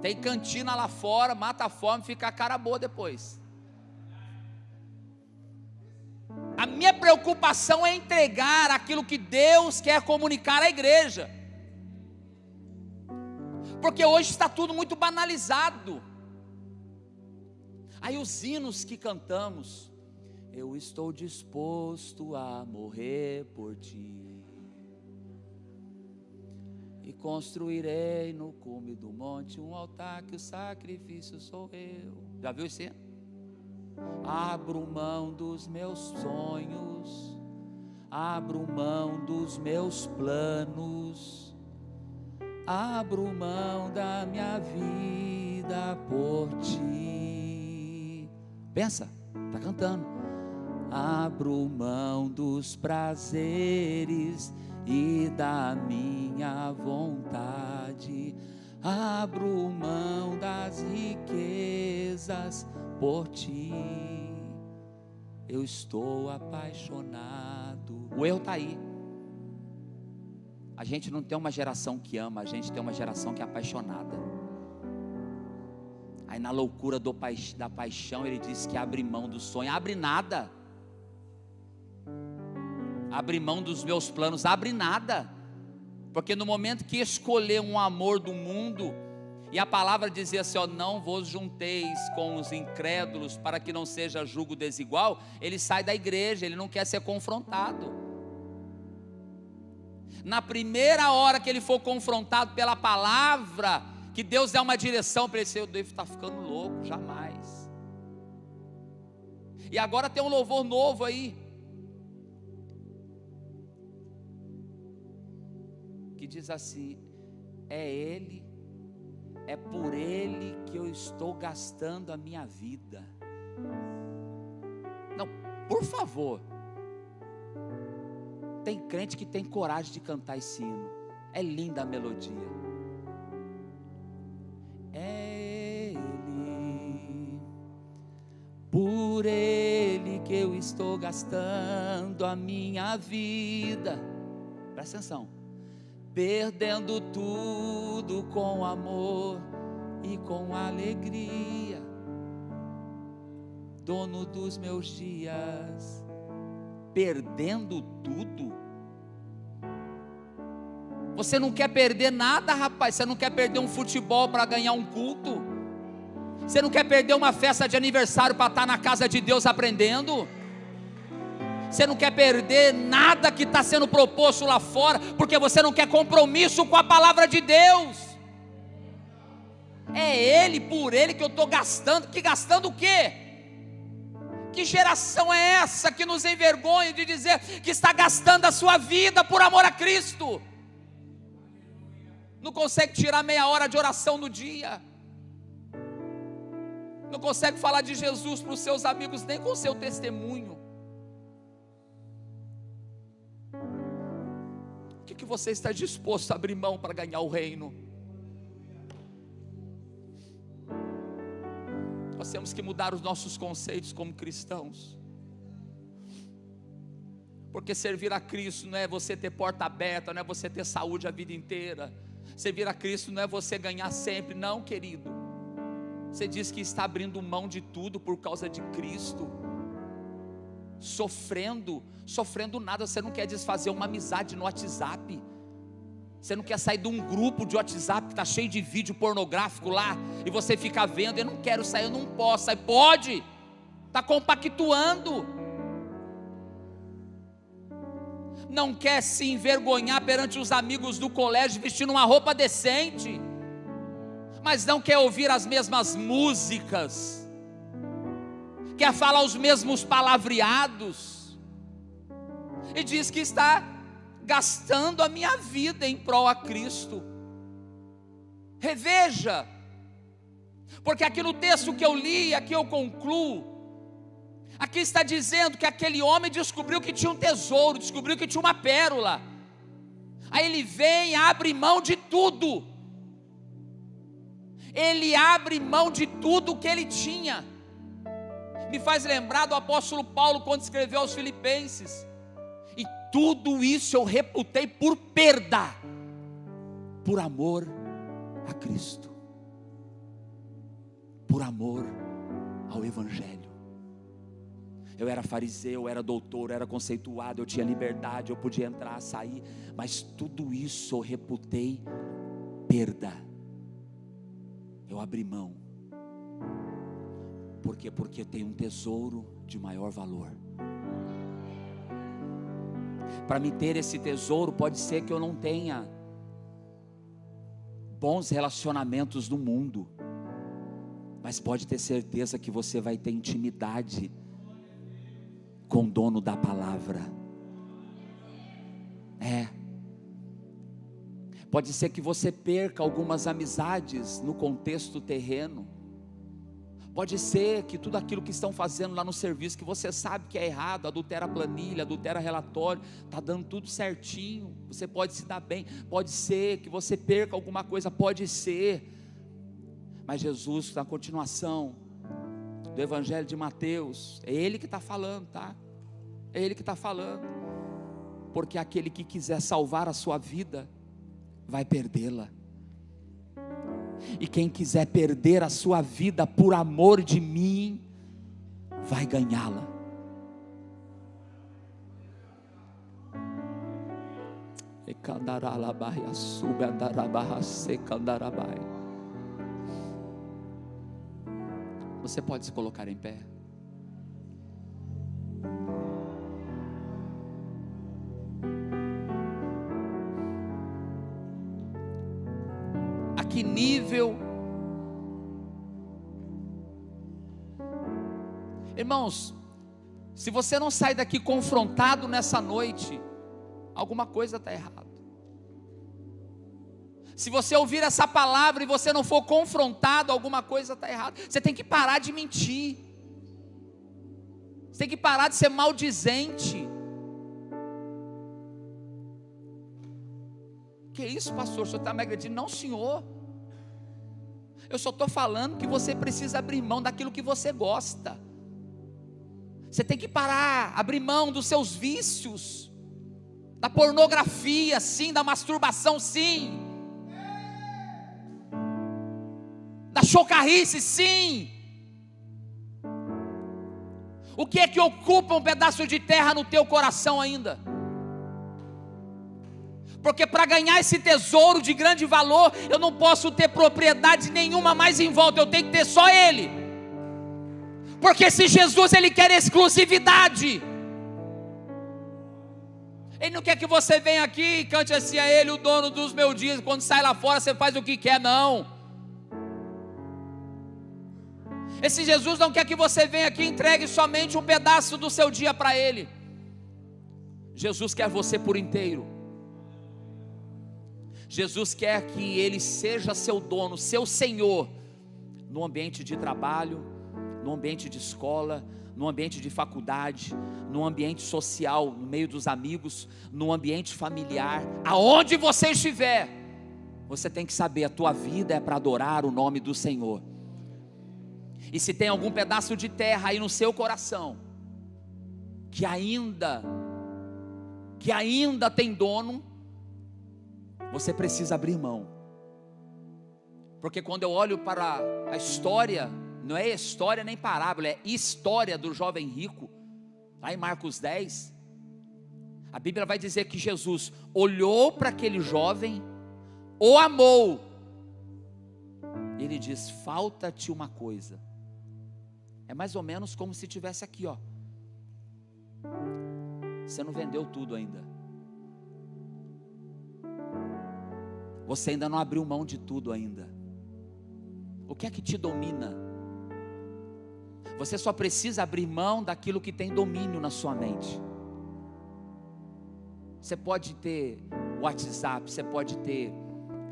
Tem cantina lá fora, mata a fome, fica a cara boa depois. A minha preocupação é entregar aquilo que Deus quer comunicar à igreja. Porque hoje está tudo muito banalizado. Aí os hinos que cantamos: eu estou disposto a morrer por ti, e construirei no cume do monte um altar que o sacrifício sou eu. Já viu isso aí? Abro mão dos meus sonhos, abro mão dos meus planos, abro mão da minha vida por ti. Pensa, está cantando. Abro mão dos prazeres e da minha vontade, abro mão das riquezas por ti. Eu estou apaixonado. O erro está aí. A gente não tem uma geração que ama, a gente tem uma geração que é apaixonada. Aí na loucura da paixão ele diz que abre mão do sonho. Abre nada. Abre mão dos meus planos. Abre nada. Porque no momento que escolher um amor do mundo, e a palavra dizia assim, ó, não vos junteis com os incrédulos, para que não seja julgo desigual, ele sai da igreja, ele não quer ser confrontado. Na primeira hora que ele for confrontado pela palavra, que Deus dá uma direção para ele, eu devo estar ficando louco, jamais. E agora tem um louvor novo aí. que diz assim: é por Ele que eu estou gastando a minha vida. Não, por favor. Tem crente que tem coragem de cantar esse hino. É linda a melodia. É Ele, por Ele que eu estou gastando a minha vida. Presta atenção. Perdendo tudo com amor e com alegria, dono dos meus dias. Perdendo tudo? Você não quer perder nada, rapaz. Você não quer perder um futebol para ganhar um culto? Você não quer perder uma festa de aniversário para estar na casa de Deus aprendendo? Você não quer perder nada que está sendo proposto lá fora, porque você não quer compromisso com a palavra de Deus. É Ele, por Ele que eu estou gastando. Que gastando o quê? Que geração é essa que nos envergonha de dizer que está gastando a sua vida por amor a Cristo? Não consegue tirar meia hora de oração no dia, não consegue falar de Jesus para os seus amigos nem com o seu testemunho. O que você está disposto a abrir mão para ganhar o reino? Nós temos que mudar os nossos conceitos como cristãos, porque servir a Cristo não é você ter porta aberta, não é você ter saúde a vida inteira. Servir a Cristo não é você ganhar sempre, não, querido. Você diz que está abrindo mão de tudo por causa de Cristo, sofrendo nada. Você não quer desfazer uma amizade no WhatsApp, você não quer sair de um grupo de WhatsApp que está cheio de vídeo pornográfico lá, e você fica vendo: eu não quero sair, eu não posso sair. Pode, está compactuando. Não quer se envergonhar perante os amigos do colégio vestindo uma roupa decente, mas não quer ouvir as mesmas músicas, quer falar os mesmos palavreados, e diz que está gastando a minha vida em prol a Cristo. Reveja, porque aqui no texto que eu li, aqui eu concluo, aqui está dizendo que aquele homem descobriu que tinha um tesouro, descobriu que tinha uma pérola. Aí ele vem e abre mão de tudo. Ele abre mão de tudo que ele tinha. Me faz lembrar do apóstolo Paulo quando escreveu aos Filipenses: e tudo isso eu reputei por perda, por amor a Cristo, por amor ao Evangelho. Eu era fariseu, eu era doutor, eu era conceituado, eu tinha liberdade, eu podia entrar, sair, mas tudo isso eu reputei perda. Eu abri mão. Por quê? Porque eu tenho um tesouro de maior valor. Para me ter esse tesouro, pode ser que eu não tenha bons relacionamentos no mundo, mas pode ter certeza que você vai ter intimidade com o dono da palavra. Pode ser que você perca algumas amizades no contexto terreno. Pode ser que tudo aquilo que estão fazendo lá no serviço, que você sabe que é errado, adultera planilha, adultera relatório, está dando tudo certinho, você pode se dar bem. Pode ser que você perca alguma coisa, pode ser. Mas Jesus, na continuação do Evangelho de Mateus, é Ele que está falando, tá? É Ele que está falando. Porque aquele que quiser salvar a sua vida, vai perdê-la. E quem quiser perder a sua vida por amor de mim, vai ganhá-la. Você pode se colocar em pé. A que nível, irmãos, se você não sai daqui confrontado nessa noite, alguma coisa está errada. Se você ouvir essa palavra e você não for confrontado, alguma coisa está errada. Você tem que parar de mentir. Você tem que parar de ser maldizente. Que isso, pastor? O senhor está me agredindo? Não, senhor. Eu só estou falando que você precisa abrir mão daquilo que você gosta. Você tem que parar, abrir mão dos seus vícios, da pornografia, sim, da masturbação, sim, da chocarrice, sim. O que é que ocupa um pedaço de terra no teu coração ainda? Porque para ganhar esse tesouro de grande valor, eu não posso ter propriedade nenhuma mais em volta, eu tenho que ter só Ele. Porque esse Jesus, Ele quer exclusividade. Ele não quer que você venha aqui e cante assim: a Ele o dono dos meus dias. Quando sai lá fora você faz o que quer, não. Esse Jesus não quer que você venha aqui e entregue somente um pedaço do seu dia para Ele. Jesus quer você por inteiro. Jesus quer que Ele seja seu dono, seu Senhor, no ambiente de trabalho, no ambiente de escola, no ambiente de faculdade, no ambiente social, no meio dos amigos, no ambiente familiar, aonde você estiver, você tem que saber, a tua vida é para adorar o nome do Senhor. E se tem algum pedaço de terra aí no seu coração, que ainda tem dono, você precisa abrir mão. Porque quando eu olho para a história, não é história nem parábola, é história do jovem rico, lá em Marcos 10, a Bíblia vai dizer que Jesus olhou para aquele jovem, o amou, ele diz: falta-te uma coisa. É mais ou menos como se tivesse aqui, ó, você não vendeu tudo ainda, você ainda não abriu mão de tudo ainda. O que é que te domina? Você só precisa abrir mão daquilo que tem domínio na sua mente. Você pode ter WhatsApp, você pode ter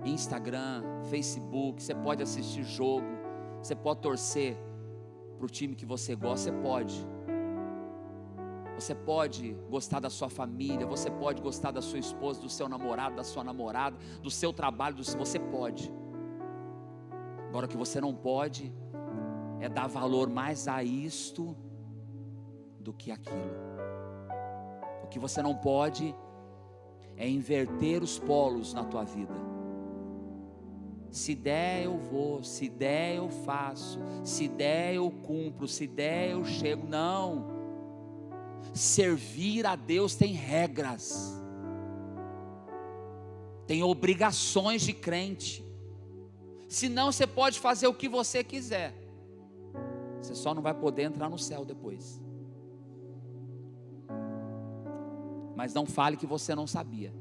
Instagram, Facebook, você pode assistir jogo, você pode torcer para o time que você gosta, você pode gostar da sua família, você pode gostar da sua esposa, do seu namorado, da sua namorada, do seu trabalho, você pode. Agora o que você não pode é dar valor mais a isto do que aquilo. O que você não pode é inverter os polos na tua vida. Se der eu vou, se der eu faço, se der eu cumpro, se der eu chego. Não. Servir a Deus tem regras, tem obrigações de crente. Senão você pode fazer o que você quiser, você só não vai poder entrar no céu depois. Mas não fale que você não sabia.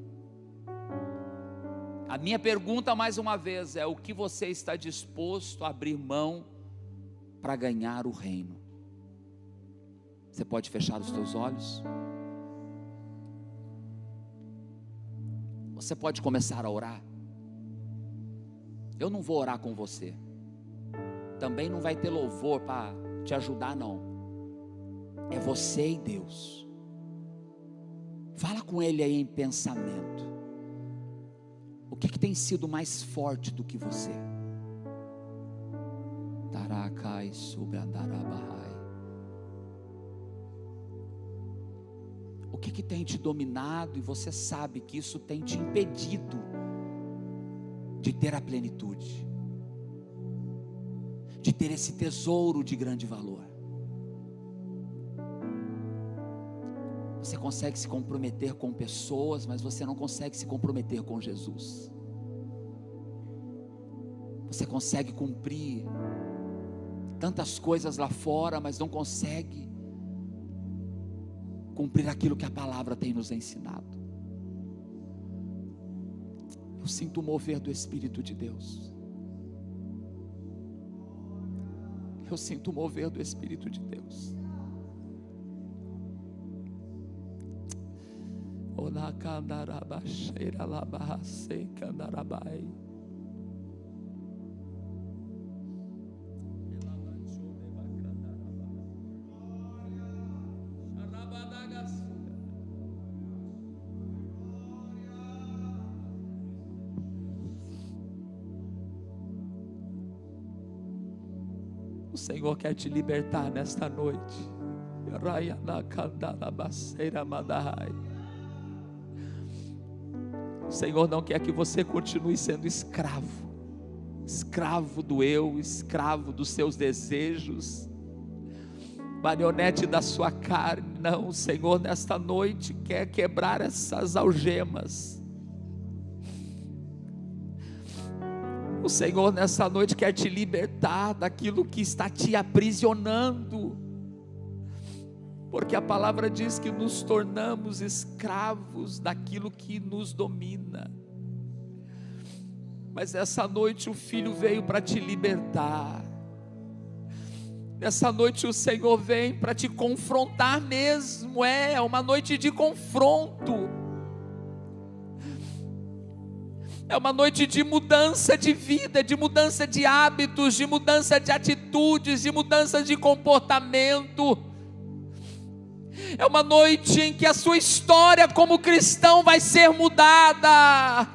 A minha pergunta mais uma vez é: o que você está disposto a abrir mão para ganhar o reino? Você pode fechar os teus olhos? Você pode começar a orar? Eu não vou orar com você. Também não vai ter louvor para te ajudar, não. É você e Deus. Fala com Ele aí em pensamento. O que tem sido mais forte do que você? Taracai sobre andarabahai. O que tem te dominado e você sabe que isso tem te impedido de ter a plenitude, de ter esse tesouro de grande valor? Você consegue se comprometer com pessoas, mas você não consegue se comprometer com Jesus. Você consegue cumprir tantas coisas lá fora, mas não consegue cumprir aquilo que a palavra tem nos ensinado. Eu sinto o mover do Espírito de Deus. Eu sinto o mover do Espírito de Deus. O Senhor quer te libertar nesta noite. O Senhor não quer que você continue sendo escravo do eu, escravo dos seus desejos, marionete da sua carne. Não, o Senhor nesta noite quer quebrar essas algemas. O Senhor nessa noite quer te libertar daquilo que está te aprisionando, porque a palavra diz que nos tornamos escravos daquilo que nos domina. Mas essa noite o Filho veio para te libertar. Nessa noite o Senhor vem para te confrontar mesmo. É uma noite de confronto. É uma noite de mudança de vida, de mudança de hábitos, de mudança de atitudes, de mudança de comportamento. É uma noite em que a sua história como cristão vai ser mudada.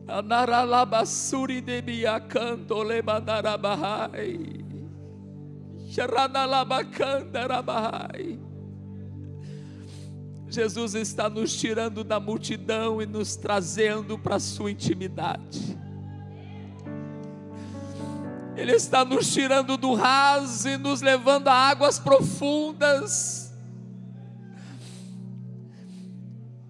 Anaralabasuri de biacanto lemanarabahai. Sharanalabacandarabai. Jesus está nos tirando da multidão e nos trazendo para a sua intimidade. Ele está nos tirando do raso e nos levando a águas profundas.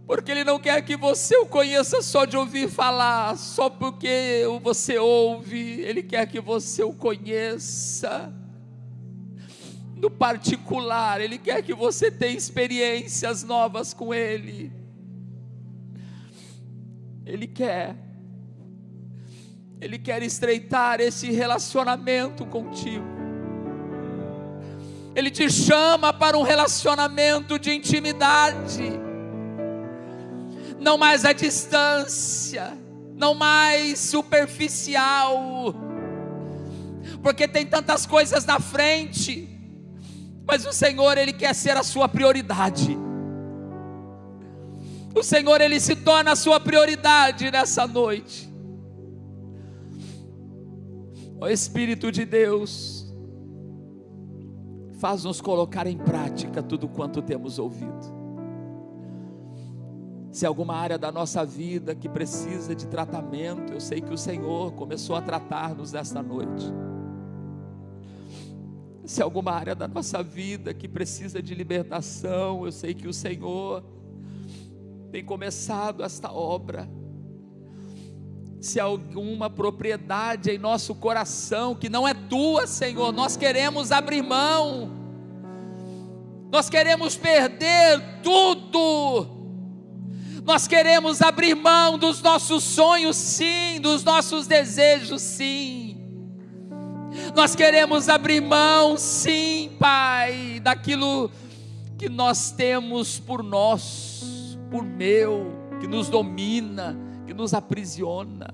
Porque Ele não quer que você o conheça só de ouvir falar, só porque você ouve. Ele quer que você o conheça no particular. Ele quer que você tenha experiências novas com Ele. Ele quer estreitar esse relacionamento contigo. Ele te chama para um relacionamento de intimidade. Não mais à distância, não mais superficial, porque tem tantas coisas na frente, mas o Senhor, Ele quer ser a sua prioridade. O Senhor, Ele se torna a sua prioridade nessa noite. O Espírito de Deus faz-nos colocar em prática tudo quanto temos ouvido. Se alguma área da nossa vida que precisa de tratamento, eu sei que o Senhor começou a tratar-nos nesta noite. Se alguma área da nossa vida que precisa de libertação, eu sei que o Senhor tem começado esta obra. Se alguma propriedade em nosso coração que não é tua, Senhor, nós queremos abrir mão, nós queremos perder tudo. Nós queremos abrir mão dos nossos sonhos, sim, dos nossos desejos, sim. Nós queremos abrir mão, sim, Pai, daquilo que nós temos por nós, por meu, que nos domina, que nos aprisiona.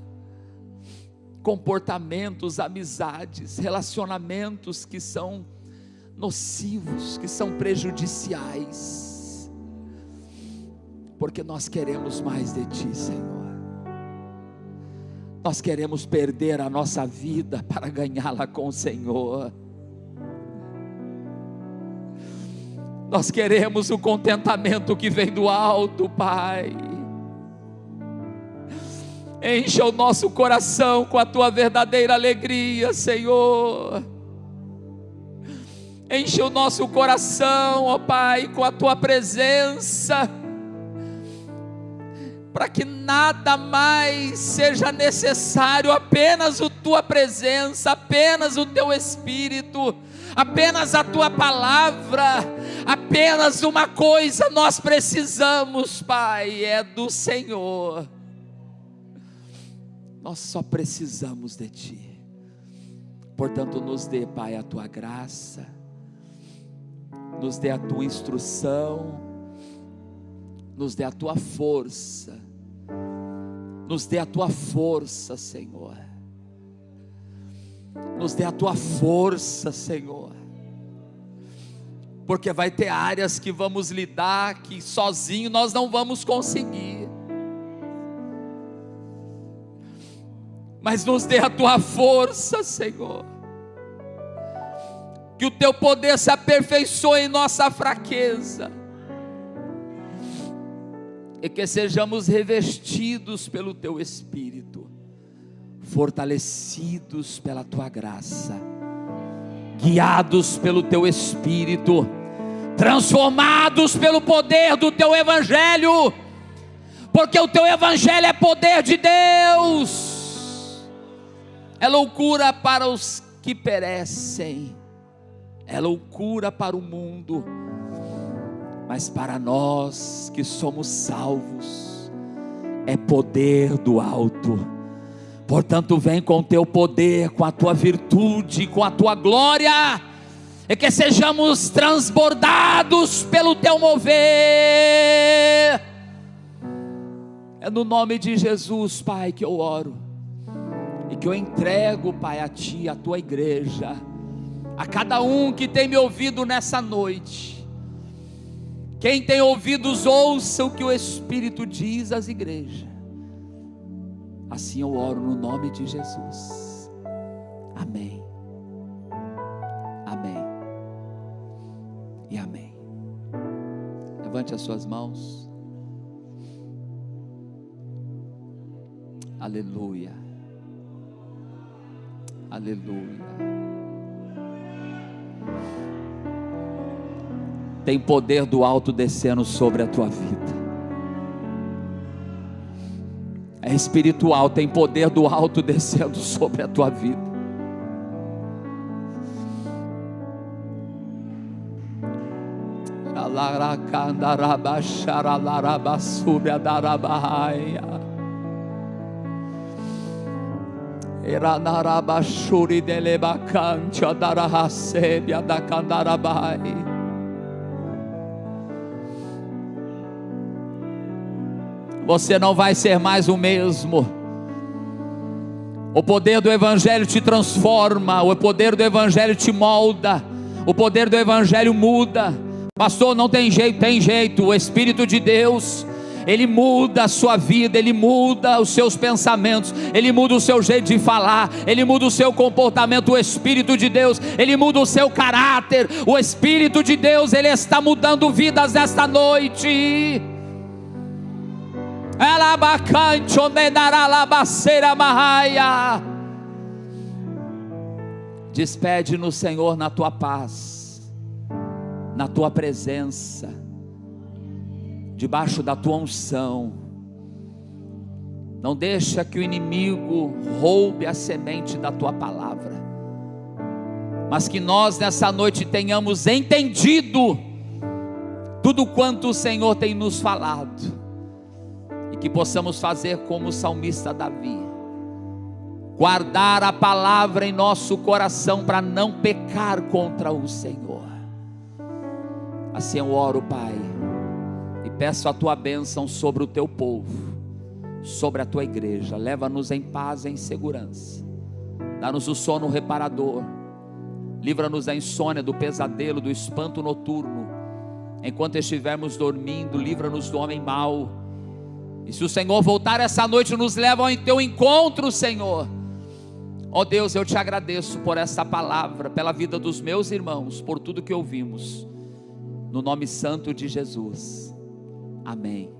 Comportamentos, amizades, relacionamentos que são nocivos, que são prejudiciais. Porque nós queremos mais de Ti, Senhor. Nós queremos perder a nossa vida para ganhá-la com o Senhor. Nós queremos o contentamento que vem do alto, Pai. Encha o nosso coração com a Tua verdadeira alegria, Senhor. Enche o nosso coração, ó Pai, com a Tua presença, para que nada mais seja necessário, apenas a Tua presença, apenas o Teu Espírito, apenas a Tua palavra. Apenas uma coisa nós precisamos, Pai, é do Senhor. Nós só precisamos de Ti. Portanto, nos dê, Pai, a Tua graça, nos dê a Tua instrução, nos dê a tua força, nos dê a tua força, Senhor, nos dê a tua força, Senhor, porque vai ter áreas que vamos lidar, que sozinho nós não vamos conseguir, mas nos dê a tua força, Senhor, que o teu poder se aperfeiçoe em nossa fraqueza, e que sejamos revestidos pelo teu Espírito, fortalecidos pela tua graça, guiados pelo teu Espírito, transformados pelo poder do teu Evangelho, porque o teu Evangelho é poder de Deus, é loucura para os que perecem, é loucura para o mundo, mas para nós que somos salvos, é poder do alto. Portanto, vem com o teu poder, com a tua virtude, com a tua glória, e que sejamos transbordados pelo teu mover. É no nome de Jesus, Pai, que eu oro, e que eu entrego, Pai, a Ti, a Tua igreja, a cada um que tem me ouvido nessa noite. Quem tem ouvidos, ouça o que o Espírito diz às igrejas. Assim eu oro no nome de Jesus. Amém. Amém. E amém. Levante as suas mãos. Aleluia. Aleluia. Tem poder do alto descendo sobre a tua vida. É espiritual, tem poder do alto descendo sobre a tua vida. Você não vai ser mais o mesmo. O poder do Evangelho te transforma, o poder do Evangelho te molda, o poder do Evangelho muda. Pastor, não tem jeito, tem jeito. O Espírito de Deus, Ele muda a sua vida, Ele muda os seus pensamentos, Ele muda o seu jeito de falar, Ele muda o seu comportamento. O Espírito de Deus, Ele muda o seu caráter. O Espírito de Deus, Ele está mudando vidas nesta noite. Despede no Senhor na tua paz, na tua presença, debaixo da tua unção. Não deixa que o inimigo roube a semente da tua palavra, mas que nós nessa noite tenhamos entendido tudo quanto o Senhor tem nos falado, e que possamos fazer como o salmista Davi, guardar a palavra em nosso coração para não pecar contra o Senhor. Assim eu oro, Pai, e peço a tua bênção sobre o teu povo, sobre a tua igreja. Leva-nos em paz e em segurança, dá-nos o sono reparador, livra-nos da insônia, do pesadelo, do espanto noturno. Enquanto estivermos dormindo, livra-nos do homem mau. E se o Senhor voltar essa noite, nos leva ao teu encontro, Senhor. Ó Deus, eu te agradeço por essa palavra, pela vida dos meus irmãos, por tudo que ouvimos, no nome santo de Jesus, amém.